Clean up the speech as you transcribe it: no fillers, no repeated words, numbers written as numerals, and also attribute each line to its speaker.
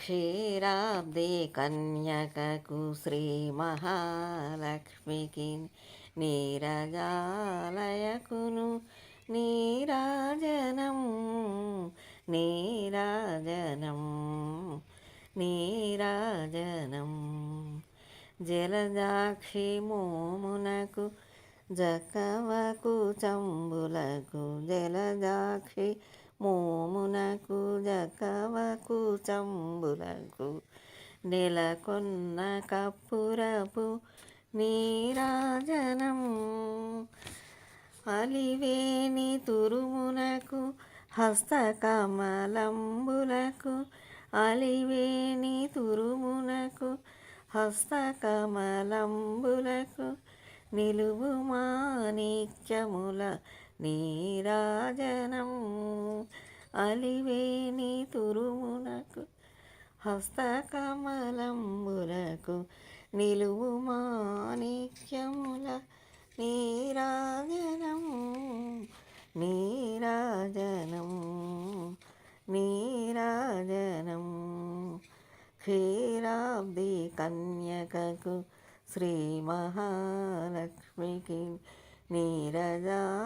Speaker 1: క్షీరాబ్ది కన్యకకు శ్రీ మహాలక్ష్మికి నీరజాలయకును నీరాజనం నీరాజనం నీరాజనం జలదాక్షి మోమునకు జకవకు చంబులకు జలదాక్షి మోమునకు జకవకు చంబులకు నెలకొన్న కప్పురపు నీరాజనం అలివేణి తురుమునకు హస్తకమలంబులకు అలివేణి తురుమునకు హస్తకమలంబులకు నిలువు మాణిక్యముల నీరాజనం అలివేణి తురుమునకు హస్తకమలంబులకు నిలువు మాణిక్యముల నీరాజనం నీరాజనం నీరాజనం క్షీరాబ్ది కన్యకకు శ్రీ మహాలక్ష్మికి నీరజాలయకును